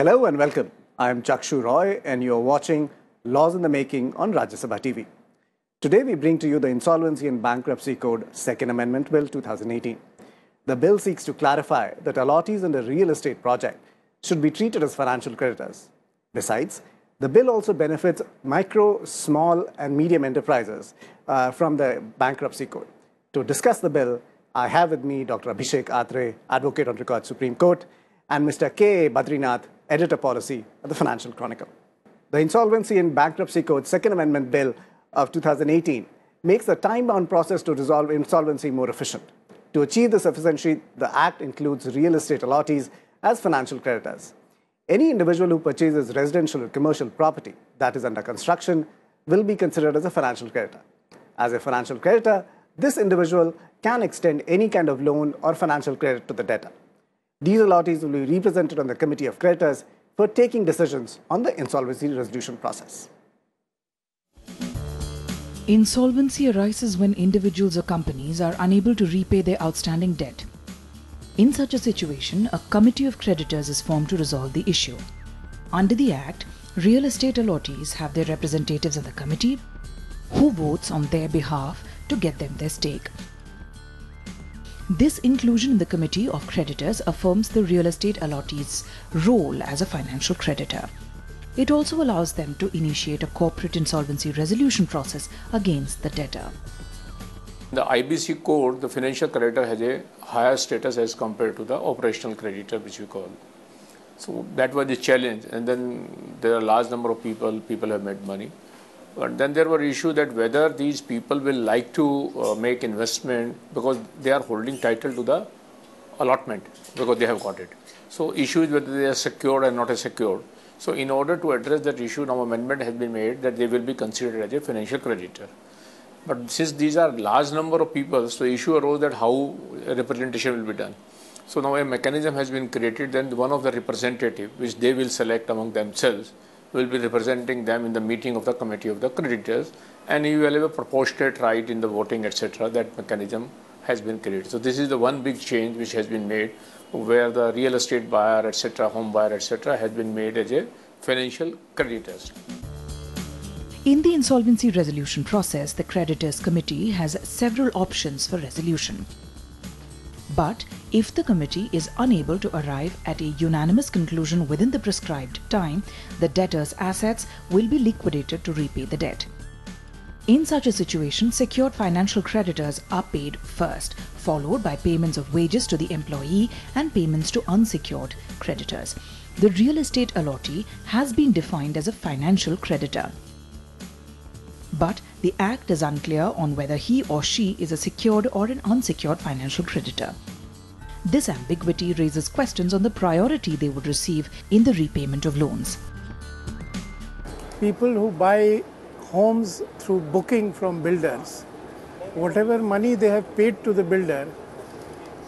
Hello and welcome. I am Chakshu Roy and you are watching Laws in the Making on Rajya Sabha TV. Today we bring to you the Insolvency and Bankruptcy Code Second Amendment Bill 2018. The bill seeks to clarify that allottees in a real estate project should be treated as financial creditors. Besides, the bill also benefits micro, small and medium enterprises from the Bankruptcy Code. To discuss the bill, I have with me Dr. Abhishek Atre, Advocate on Record, Supreme Court, and Mr. K. Badrinath, Editor Policy at the Financial Chronicle. The Insolvency and Bankruptcy Code Second Amendment Bill of 2018 makes the time-bound process to resolve insolvency more efficient. To achieve this efficiency, the Act includes real estate allottees as financial creditors. Any individual who purchases residential or commercial property that is under construction will be considered as a financial creditor. As a financial creditor, this individual can extend any kind of loan or financial credit to the debtor. These allottees will be represented on the Committee of Creditors for taking decisions on the insolvency resolution process. Insolvency arises when individuals or companies are unable to repay their outstanding debt. In such a situation, a committee of creditors is formed to resolve the issue. Under the Act, real estate allottees have their representatives in the committee who votes on their behalf to get them their stake. This inclusion in the Committee of Creditors affirms the real estate allottees' role as a financial creditor. It also allows them to initiate a corporate insolvency resolution process against the debtor. In the IBC Code, the financial creditor has a higher status as compared to the operational creditor, which we call. So that was the challenge, and then there are a large number of people have made money. But then there were issues that whether these people will like to make investment because they are holding title to the allotment because they have got it. So issue is whether they are secured or not secured. So in order to address that issue, now amendment has been made that they will be considered as a financial creditor. But since these are large number of people, so issue arose that how representation will be done. So now a mechanism has been created, then one of the representative, which they will select among themselves, will be representing them in the meeting of the Committee of the Creditors, and you will have a proportionate right in the voting, etc. That mechanism has been created. So this is the one big change which has been made, where the real estate buyer, etc., home buyer, etc., has been made as a financial creditors. In the insolvency resolution process, the Creditors Committee has several options for resolution. But if the committee is unable to arrive at a unanimous conclusion within the prescribed time, the debtor's assets will be liquidated to repay the debt. In such a situation, secured financial creditors are paid first, followed by payments of wages to the employee and payments to unsecured creditors. The real estate allottee has been defined as a financial creditor. But the Act is unclear on whether he or she is a secured or an unsecured financial creditor. This ambiguity raises questions on the priority they would receive in the repayment of loans. People who buy homes through booking from builders, whatever money they have paid to the builder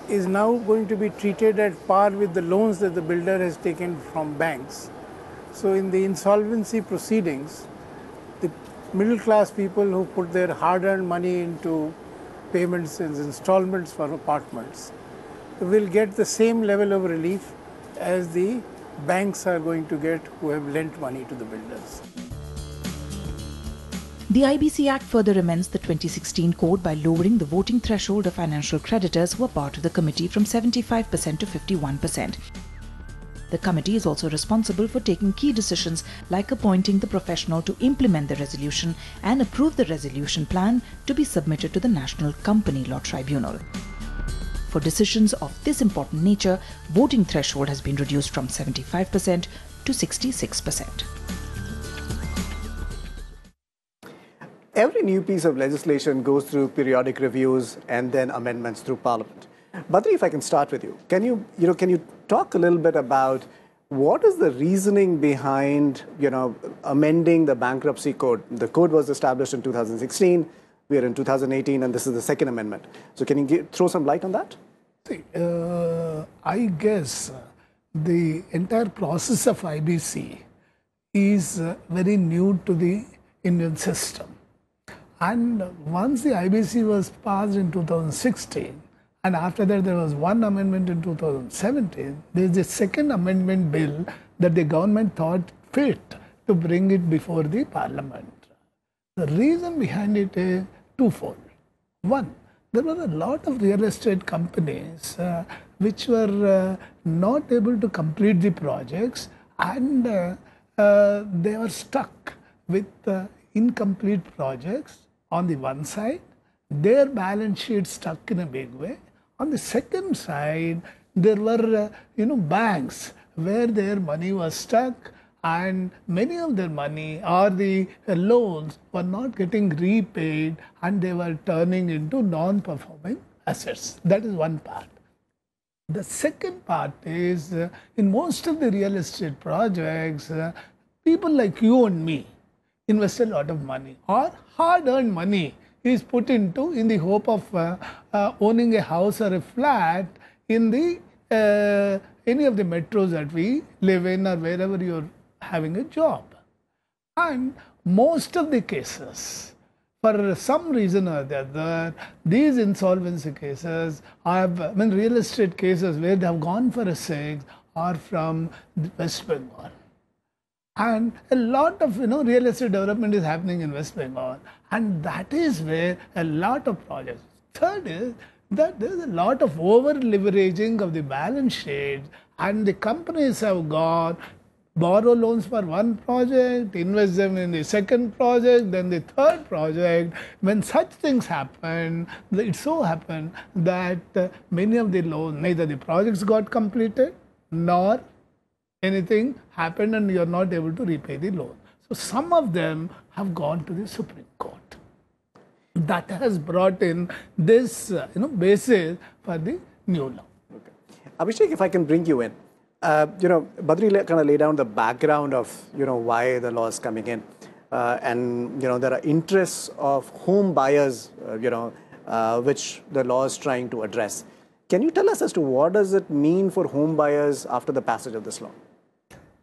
is now going to be treated at par with the loans that the builder has taken from banks. So in the insolvency proceedings, the middle class people who put their hard-earned money into payments and installments for apartments will get the same level of relief as the banks are going to get who have lent money to the builders. The IBC Act further amends the 2016 code by lowering the voting threshold of financial creditors who are part of the committee from 75% to 51%. The committee is also responsible for taking key decisions like appointing the professional to implement the resolution and approve the resolution plan to be submitted to the National Company Law Tribunal. For decisions of this important nature, voting threshold has been reduced from 75% to 66%. Every new piece of legislation goes through periodic reviews and then amendments through Parliament. Badri, if I can start with you, can you talk a little bit about what is the reasoning behind amending the bankruptcy code? The code was established in 2016. We are in 2018, and this is the second amendment. So, can you throw some light on that? See, I guess the entire process of IBC is very new to the Indian system. And once the IBC was passed in 2016, and after that there was one amendment in 2017, there is a second amendment bill that the government thought fit to bring it before the parliament. The reason behind it is twofold. One, there were a lot of real estate companies which were not able to complete the projects, and they were stuck with incomplete projects on the one side, their balance sheet stuck in a big way. On the second side, there were banks where their money was stuck, and many of their money or the loans were not getting repaid, and they were turning into non-performing assets. That is one part. The second part is in most of the real estate projects, people like you and me invest a lot of money, or hard-earned money is put into in the hope of owning a house or a flat in the any of the metros that we live in, or wherever you're having a job. And most of the cases, for some reason or the other, these insolvency cases real estate cases where they have gone for a sale are from West Bengal. And a lot of real estate development is happening in West Bengal, and that is where a lot of projects. Third is that there is a lot of over leveraging of the balance sheet, and the companies have gone borrow loans for one project, invest them in the second project, then the third project. When such things happen, it so happened that many of the loans, neither the projects got completed nor anything happened, and you are not able to repay the loan. So some of them have gone to the Supreme Court. That has brought in this basis for the new law. Okay. Abhishek, if I can bring you in. Badri kind of laid down the background of, why the law is coming in. And, there are interests of home buyers, which the law is trying to address. Can you tell us as to what does it mean for home buyers after the passage of this law?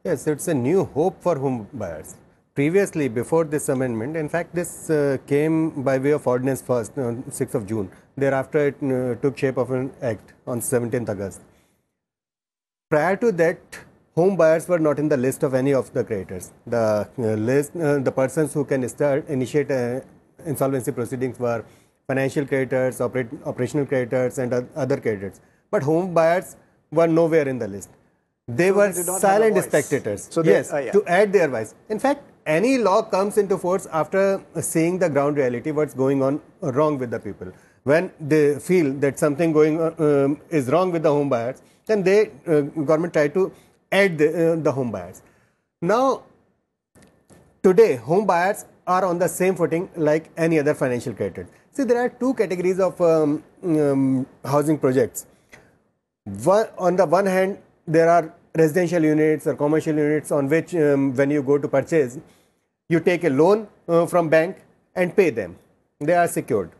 Yes, it's a new hope for home buyers. Previously, before this amendment, in fact, this came by way of ordinance first, 6th of June. Thereafter, it took shape of an act on 17th August. Prior to that, home buyers were not in the list of any of the creditors. The persons who can initiate insolvency proceedings were financial creditors, operational creditors, and other creditors. But home buyers were nowhere in the list. They were silent spectators. So to add their voice. In fact, any law comes into force after seeing the ground reality, what's going on wrong with the people. When they feel that something is wrong with the home buyers, then government try to add the home buyers. Now, today, home buyers are on the same footing like any other financial creditor. See, there are two categories of housing projects. On the one hand, there are residential units or commercial units on which, when you go to purchase, you take a loan from bank and pay them. They are secured.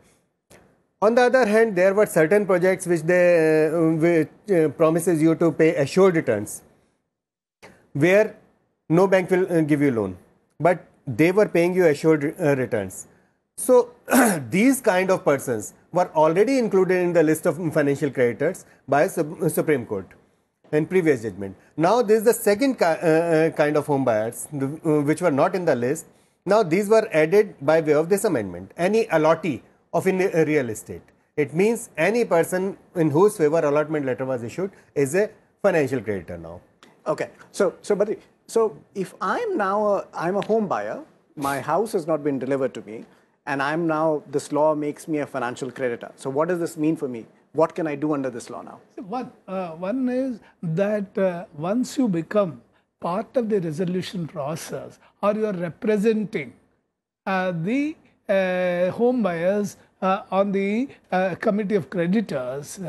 On the other hand, there were certain projects which promises you to pay assured returns, where no bank will give you loan, but they were paying you assured returns. So these kind of persons were already included in the list of financial creditors by Supreme Court in previous judgment. Now this is the second kind of home buyers which were not in the list. Now these were added by way of this amendment. Any allottee of in real estate. It means any person in whose favor allotment letter was issued is a financial creditor now. Okay. So if I'm now I'm a home buyer, my house has not been delivered to me, and I'm now, this law makes me a financial creditor. So what does this mean for me? What can I do under this law now? One is that once you become part of the resolution process, or you are representing the home buyers on the committee of creditors,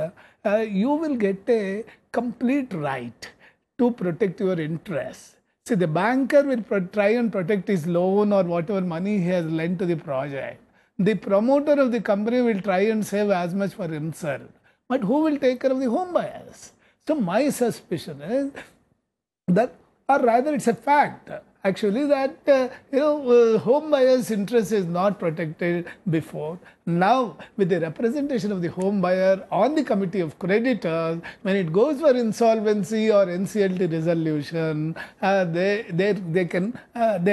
you will get a complete right to protect your interests. See, the banker will try and protect his loan or whatever money he has lent to the project. The promoter of the company will try and save as much for himself. But who will take care of the home buyers? So my suspicion is that, or rather it's a fact, actually that home buyer's interest is not protected before. Now, with the representation of the home buyer on the committee of creditors, when it goes for insolvency or NCLT resolution, they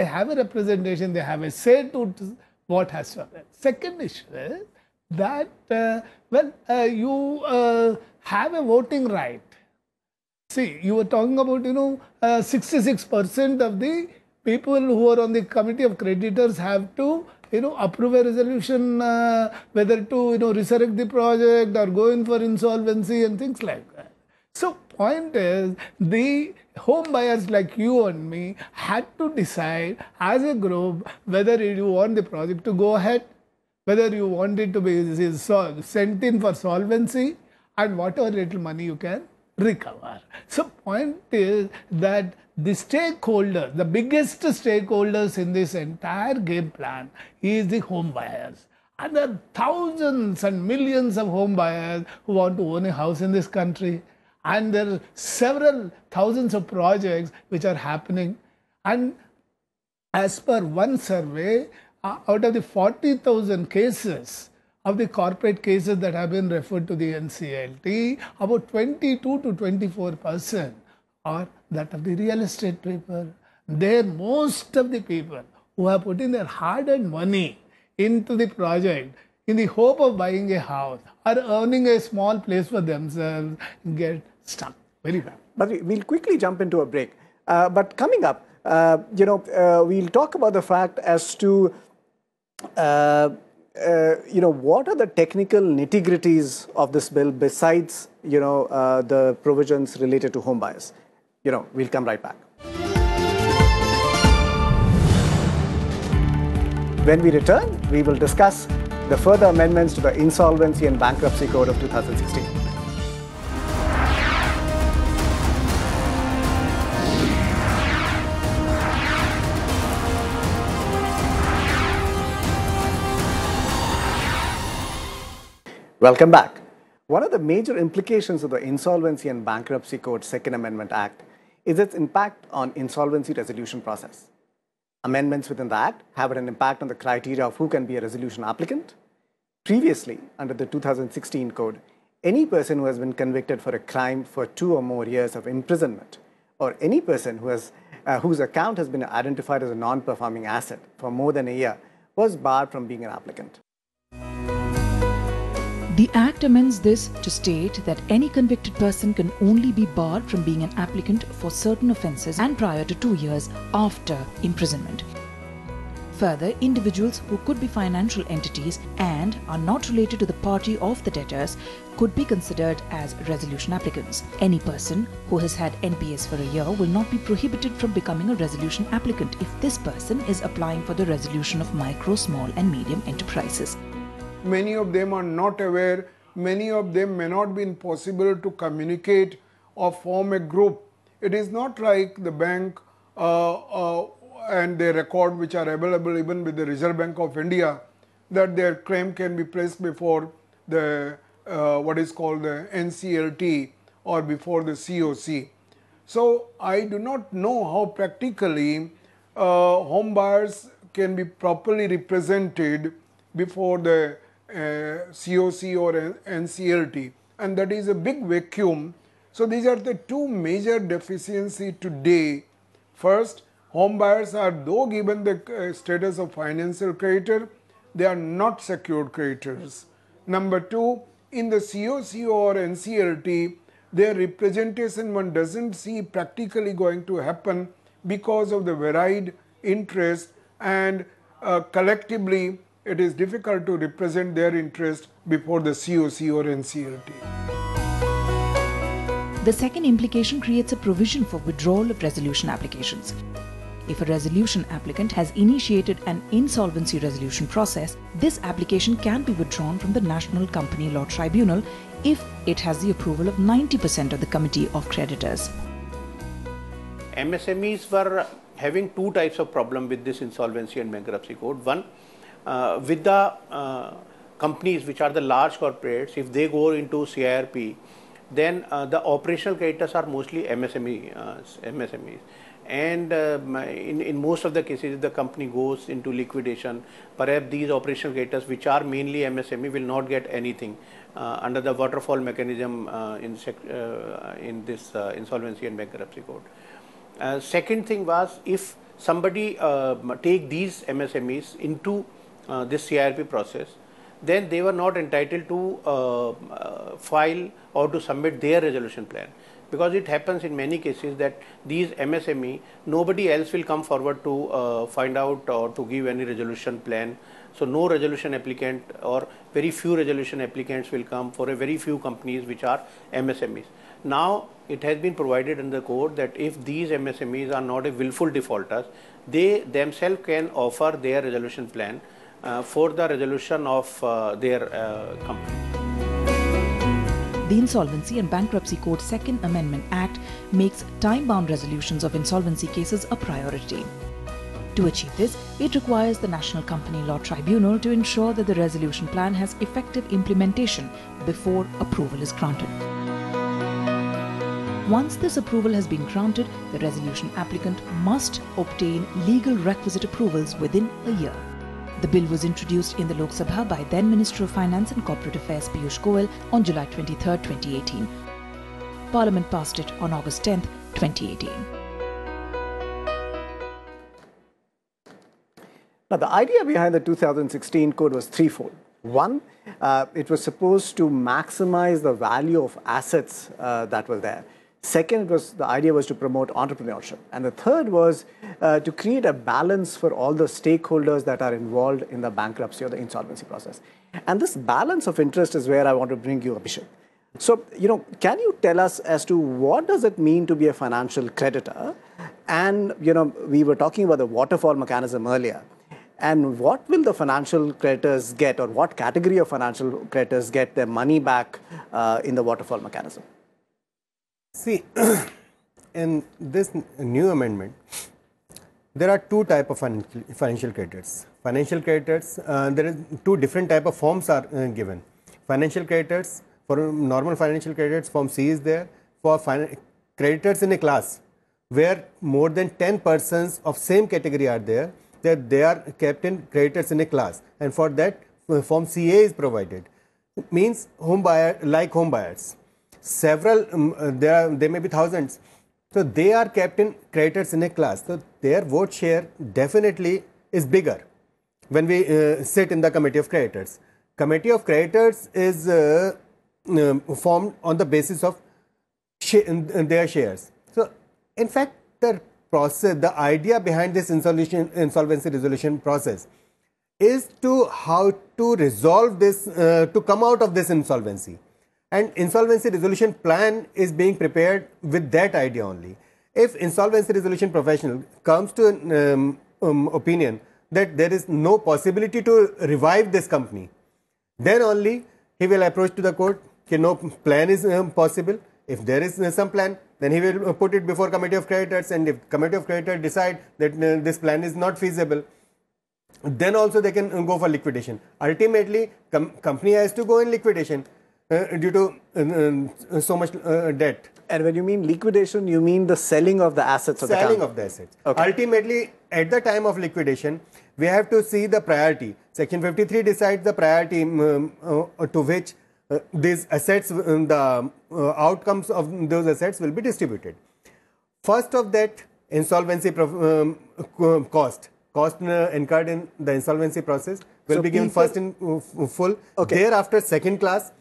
have a representation, they have a say to what has to happen. Second issue is that you have a voting right. See, you were talking about 66% of the people who are on the committee of creditors have to approve a resolution whether to resurrect the project or go in for insolvency and things like that. So point is, the home buyers like you and me had to decide as a group whether you want the project to go ahead, whether you want it to be sent in for solvency, and whatever little money you can recover. So point is that the stakeholders, the biggest stakeholders in this entire game plan is the home buyers. And there are thousands and millions of home buyers who want to own a house in this country. And there are several thousands of projects which are happening. And as per one survey, out of the 40,000 cases of the corporate cases that have been referred to the NCLT, about 22 to 24% are that of the real estate people. There, most of the people who have put in their hard-earned money into the project in the hope of buying a house or earning a small place for themselves get stuck very bad. But we'll quickly jump into a break. But coming up, we'll talk about the fact as to what are the technical nitty-gritties of this bill besides, the provisions related to home buyers. We'll come right back. When we return, we will discuss the further amendments to the Insolvency and Bankruptcy Code of 2016. Welcome back. One of the major implications of the Insolvency and Bankruptcy Code Second Amendment Act is its impact on insolvency resolution process. Amendments within the Act have an impact on the criteria of who can be a resolution applicant. Previously, under the 2016 Code, any person who has been convicted for a crime for 2 or more years of imprisonment, or any person whose account has been identified as a non-performing asset for more than a year, was barred from being an applicant. The Act amends this to state that any convicted person can only be barred from being an applicant for certain offences and prior to 2 years after imprisonment. Further, individuals who could be financial entities and are not related to the party of the debtors could be considered as resolution applicants. Any person who has had NPS for a year will not be prohibited from becoming a resolution applicant if this person is applying for the resolution of micro, small and medium enterprises. Many of them are not aware, many of them may not be possible to communicate or form a group. It is not like the bank and their record which are available even with the Reserve Bank of India, that their claim can be placed before the what is called the NCLT or before the COC. So I do not know how practically home buyers can be properly represented before the COC or NCLT, and that is a big vacuum. So these are the two major deficiencies today. First, home buyers are, though given the status of financial creditor, they are not secured creditors. Number two, in the COC or NCLT, their representation one doesn't see practically going to happen because of the varied interest, and collectively it is difficult to represent their interest before the COC or NCLT. The second implication creates a provision for withdrawal of resolution applications. If a resolution applicant has initiated an insolvency resolution process, this application can be withdrawn from the National Company Law Tribunal if it has the approval of 90% of the Committee of Creditors. MSMEs were having two types of problem with this Insolvency and Bankruptcy Code. One, with the companies which are the large corporates, if they go into CIRP, then the operational creditors are mostly MSMEs. and in most of the cases, if the company goes into liquidation, perhaps these operational creditors, which are mainly MSME, will not get anything under the waterfall mechanism in this Insolvency and Bankruptcy Code. Second thing was, if somebody take these MSMEs into this CIRP process, then they were not entitled to file or to submit their resolution plan. Because it happens in many cases that these MSME, nobody else will come forward to find out or to give any resolution plan. So no resolution applicant or very few resolution applicants will come for a very few companies which are MSMEs. Now it has been provided in the code that if these MSMEs are not a willful defaulters, they themselves can offer their resolution plan for the resolution of their company. The Insolvency and Bankruptcy Code Second Amendment Act makes time-bound resolutions of insolvency cases a priority. To achieve this, it requires the National Company Law Tribunal to ensure that the resolution plan has effective implementation before approval is granted. Once this approval has been granted, the resolution applicant must obtain legal requisite approvals within a year. The bill was introduced in the Lok Sabha by then Minister of Finance and Corporate Affairs Piyush Goyal on July 23, 2018. Parliament passed it on August 10, 2018. Now, the idea behind the 2016 code was threefold. One, it was supposed to maximize the value of assets that were there. Second, the idea was to promote entrepreneurship. And the third was to create a balance for all the stakeholders that are involved in the bankruptcy or the insolvency process. And this balance of interest is where I want to bring you, Abhishek. So, can you tell us as to what does it mean to be a financial creditor? And, we were talking about the waterfall mechanism earlier. And what will the financial creditors get, or what category of financial creditors get their money back in the waterfall mechanism? See, in this new amendment, there are two types of financial creditors. Financial creditors, there is two different type of forms are given. Financial creditors, for normal financial creditors, form C is there. For creditors in a class where more than 10 persons of same category are there, that they are kept in creditors in a class, and for that form CA is provided. It means home buyers. Several, there may be thousands. So they are kept in creditors in a class. So their vote share definitely is bigger when we sit in the Committee of Creditors. Committee of Creditors is formed on the basis of their shares. So in fact, the process, the idea behind this insolvency resolution process is to how to resolve this, to come out of this insolvency. And insolvency resolution plan is being prepared with that idea only. If insolvency resolution professional comes to an opinion that there is no possibility to revive this company, then only he will approach to the court that no plan is possible. If there is some plan, then he will put it before Committee of Creditors, and if Committee of Creditors decide that this plan is not feasible, then also they can go for liquidation. Ultimately, company has to go in liquidation due to so much debt. And when you mean liquidation, you mean the selling of the assets of the company? Selling of the assets. Okay. Ultimately, at the time of liquidation, we have to see the priority. Section 53 decides the priority to which these assets, the outcomes of those assets will be distributed. First of that, insolvency cost incurred in the insolvency process will be given first in full. Okay. Thereafter, second class,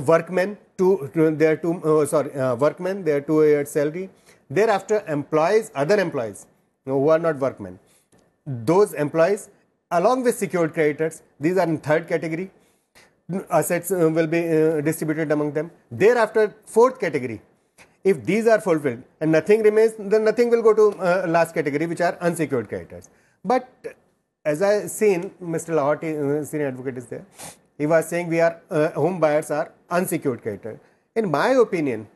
workmen, their 2 years salary. Thereafter, other employees who are not workmen. Those employees, along with secured creditors, these are in third category. Assets will be distributed among them. Thereafter, fourth category. If these are fulfilled and nothing remains, then nothing will go to last category, which are unsecured creditors. But as I seen, Mr. Lahoti, senior advocate, is there. He was saying we are home buyers are unsecured creditors. In my opinion,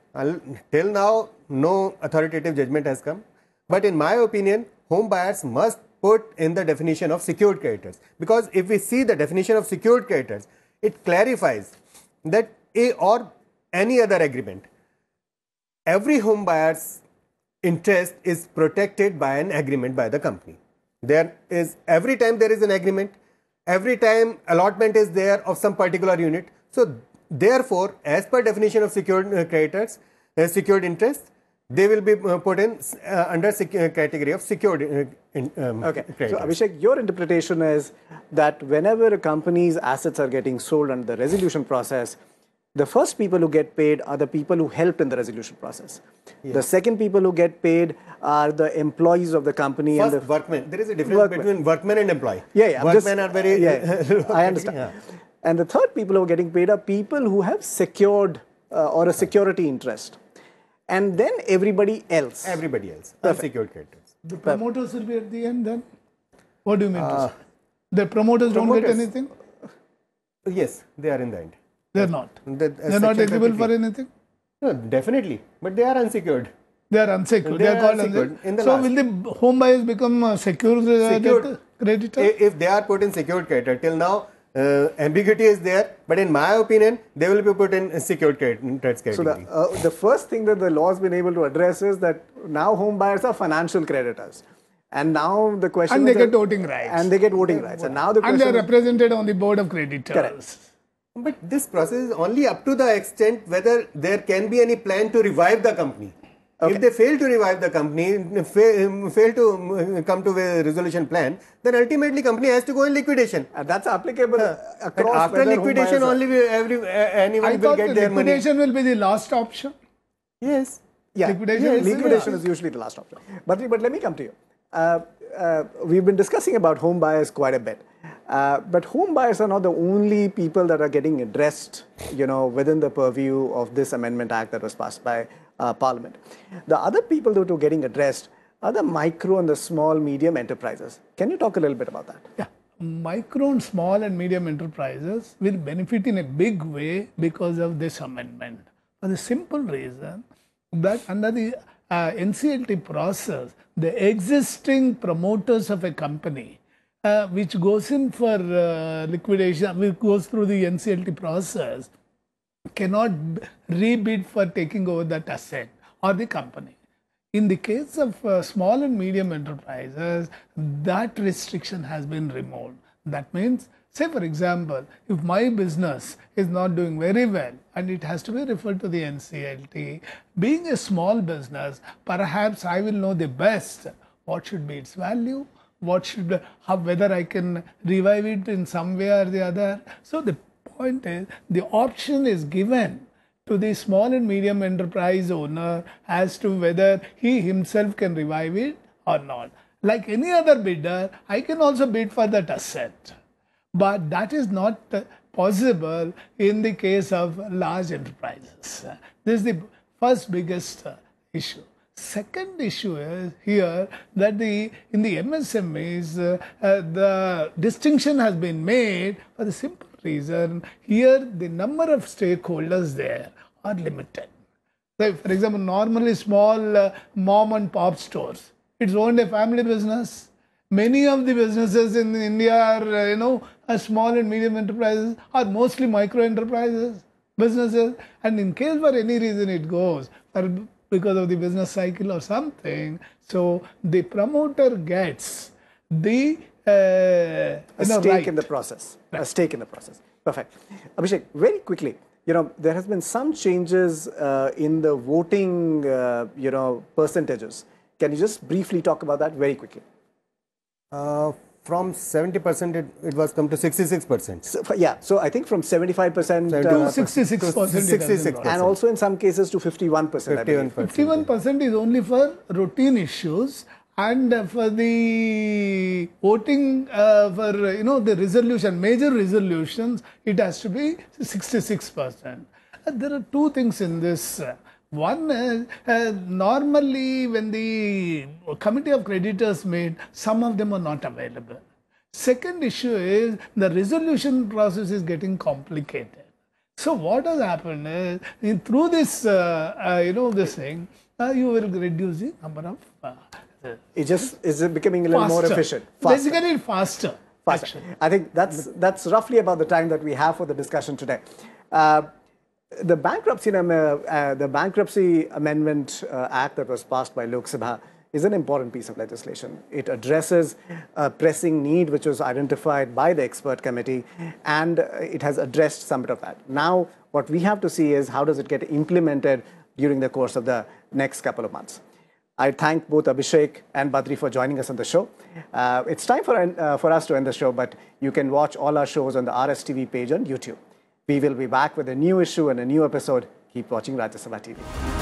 till now no authoritative judgment has come. But in my opinion, home buyers must put in the definition of secured creditors, because if we see the definition of secured creditors, it clarifies that or any other agreement, every home buyers interest is protected by an agreement by the company. There is, every time there is an agreement, every time allotment is there of some particular unit. So therefore, as per definition of secured creditors, secured interest, they will be put in under category of secured okay. creditors. So Abhishek, your interpretation is that whenever a company's assets are getting sold under the resolution process, the first people who get paid are the people who helped in the resolution process. Yes. The second people who get paid are the employees of the company. First, and the workmen. There is a difference between workmen and employee. Yeah. Workmen are very... Yeah, I understand. Yeah. And the third people who are getting paid are people who have secured or a security interest. And then everybody else. Everybody else. Unsecured creditors. The promoters will be at the end then? What do you mean to say? The promoters don't get anything? Yes, they are in the end. They're not. They're not eligible for anything? No, definitely. But they are unsecured. They are unsecured. They are called unsecured. So will the home buyers become secured creditor? If they are put in secured creditor, till now ambiguity is there, but in my opinion, they will be put in secured creditors category. So the first thing that the law has been able to address is that now home buyers are financial creditors. And now the question and they get voting rights. And they get voting rights. And now the question and they are represented on the board of creditors. Correct. But this process is only up to the extent whether there can be any plan to revive the company. Okay. If they fail to revive the company, fail to come to a resolution plan, then ultimately company has to go in liquidation. And that's applicable across. After liquidation, only anyone will get their money. Liquidation will be the last option. Yes. Yeah. Liquidation is usually the last option. But let me come to you. We've been discussing about home buyers quite a bit. But home buyers are not the only people that are getting addressed, within the purview of this Amendment Act that was passed by Parliament. The other people that are getting addressed are the micro and the small, medium enterprises. Can you talk a little bit about that? Yeah. Micro and small and medium enterprises will benefit in a big way because of this amendment. For the simple reason that under the NCLT process, the existing promoters of a company which goes in for liquidation, which goes through the NCLT process, cannot rebid for taking over that asset or the company. In the case of small and medium enterprises, that restriction has been removed. That means, say for example, if my business is not doing very well and it has to be referred to the NCLT, being a small business, perhaps I will know the best what should be its value, whether I can revive it in some way or the other. So the point is, the option is given to the small and medium enterprise owner as to whether he himself can revive it or not. Like any other bidder, I can also bid for that asset. But that is not possible in the case of large enterprises. This is the first biggest issue. Second issue is here that in the MSMEs, the distinction has been made for the simple reason, here the number of stakeholders there are limited. So for example, normally small mom and pop stores, it's owned a family business. Many of the businesses in India are, small and medium enterprises, are mostly micro enterprises, businesses. And in case for any reason it goes, because of the business cycle or something, so the promoter gets the a stake in the process. Right. A stake in the process. Perfect. Abhishek, very quickly, there has been some changes in the voting, percentages. Can you just briefly talk about that very quickly? From 70%, it was come to 66%. So I think from 75% to 66%. And also in some cases to 51%. 51% is only for routine issues, and for the voting for the resolution, major resolutions, it has to be 66%. There are two things in this. One is, normally when the committee of creditors meet, some of them are not available. Second issue is the resolution process is getting complicated. So what has happened is, through this, this thing, you will reduce the number of... is it becoming a little more efficient? Faster. Basically faster. I think that's roughly about the time that we have for the discussion today. The Bankruptcy Amendment Act that was passed by Lok Sabha is an important piece of legislation. It addresses a pressing need which was identified by the expert committee, and it has addressed some of that. Now, what we have to see is how does it get implemented during the course of the next couple of months. I thank both Abhishek and Badri for joining us on the show. It's time for us to end the show, but you can watch all our shows on the RSTV page on YouTube. We will be back with a new issue and a new episode. Keep watching Rajya Sabha TV.